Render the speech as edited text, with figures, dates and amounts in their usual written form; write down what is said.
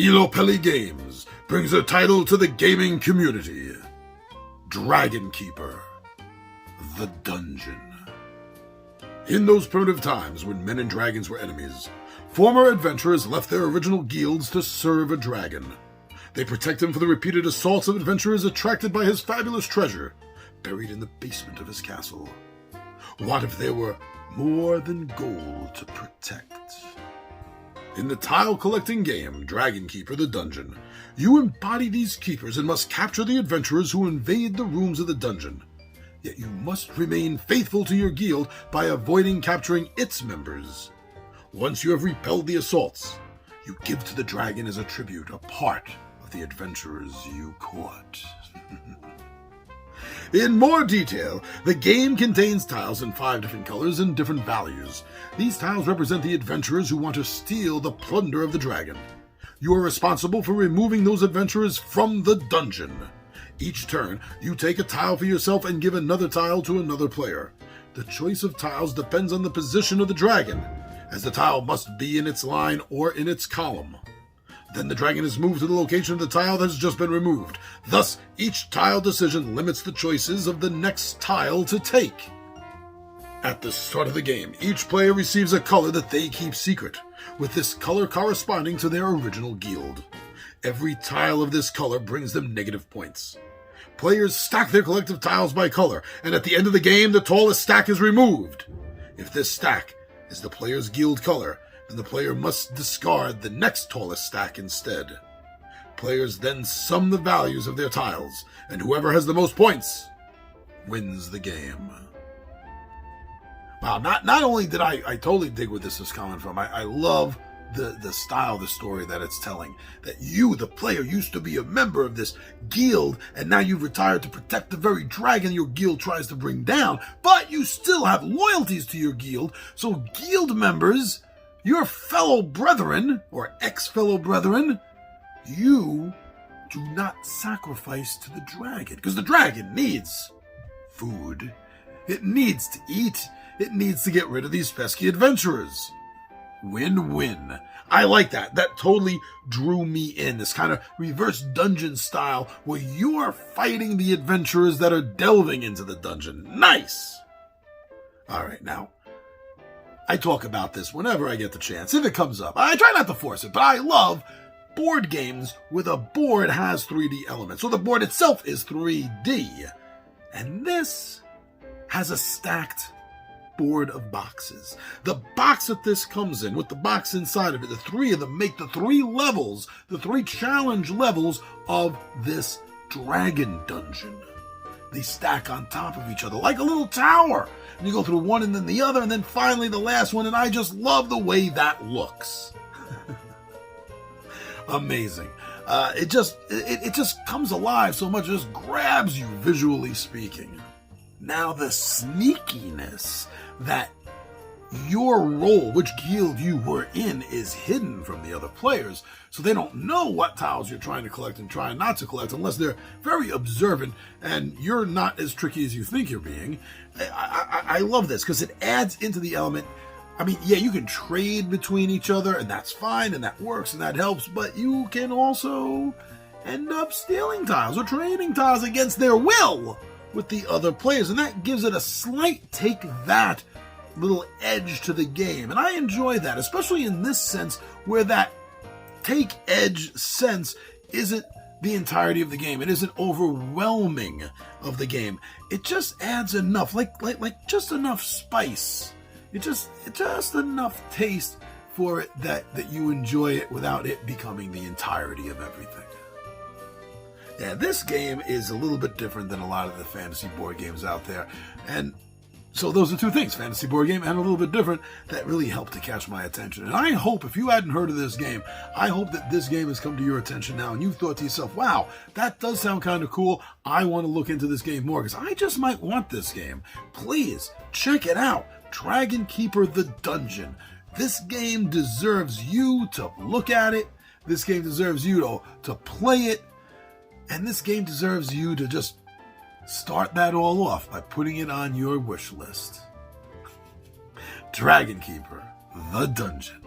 Ilopeli Games brings a title to the gaming community. Dragon Keeper, the Dungeon. In those primitive times when men and dragons were enemies, former adventurers left their original guilds to serve a dragon. They protect him from the repeated assaults of adventurers attracted by his fabulous treasure, buried in the basement of his castle. What if there were more than gold to protect? In the tile-collecting game, Dragon Keeper the Dungeon, you embody these keepers and must capture the adventurers who invade the rooms of the dungeon. Yet you must remain faithful to your guild by avoiding capturing its members. Once you have repelled the assaults, you give to the dragon as a tribute a part of the adventurers you caught. In more detail, the game contains tiles in 5 different colors and different values. These tiles represent the adventurers who want to steal the plunder of the dragon. You are responsible for removing those adventurers from the dungeon. Each turn, you take a tile for yourself and give another tile to another player. The choice of tiles depends on the position of the dragon, as the tile must be in its line or in its column. Then the dragon is moved to the location of the tile that has just been removed. Thus, each tile decision limits the choices of the next tile to take. At the start of the game, each player receives a color that they keep secret, with this color corresponding to their original guild. Every tile of this color brings them negative points. Players stack their collective tiles by color, and at the end of the game, the tallest stack is removed. If this stack is the player's guild color, then the player must discard the next tallest stack instead. Players then sum the values of their tiles, and whoever has the most points wins the game. Wow, not only did I totally dig where this is coming from, I love the style of the story that it's telling. That you, the player, used to be a member of this guild, and now you've retired to protect the very dragon your guild tries to bring down, but you still have loyalties to your guild, so guild members, your fellow brethren, or ex-fellow brethren, you do not sacrifice to the dragon, because the dragon needs food. It needs to eat. It needs to get rid of these pesky adventurers. Win-win. I like that. That totally drew me in. This kind of reverse dungeon style where you are fighting the adventurers that are delving into the dungeon. Nice! Alright, now, I talk about this whenever I get the chance, if it comes up. I try not to force it, but I love board games where the board has 3D elements, so the board itself is 3D. And this has a stacked board of boxes. The box that this comes in, with the box inside of it, the 3 of them make the 3 levels, the 3 challenge levels of this dragon dungeon. They stack on top of each other like a little tower. And you go through one and then the other, and then finally the last one, and I just love the way that looks. Amazing. It just comes alive so much, it just grabs you visually speaking. Now the sneakiness that your role, which guild you were in, is hidden from the other players, so they don't know what tiles you're trying to collect and trying not to collect unless they're very observant and you're not as tricky as you think you're being. I love this because it adds into the element. I mean, yeah, you can trade between each other and that's fine and that works and that helps, but you can also end up stealing tiles or trading tiles against their will with the other players, and that gives it a slight take that little edge to the game. And I enjoy that, especially in this sense where that take edge sense isn't the entirety of the game. It isn't overwhelming of the game. It just adds enough, like just enough spice. It's just enough taste for it that you enjoy it without it becoming the entirety of everything. Yeah, this game is a little bit different than a lot of the fantasy board games out there. And so those are 2 things, fantasy board game and a little bit different, that really helped to catch my attention. And I hope, if you hadn't heard of this game, I hope that this game has come to your attention now and you've thought to yourself, wow, that does sound kind of cool. I want to look into this game more because I just might want this game. Please, check it out. Dragon Keeper the Dungeon. This game deserves you to look at it. This game deserves you to play it. And this game deserves you to just start that all off by putting it on your wish list. Dragon Keeper, the Dungeon.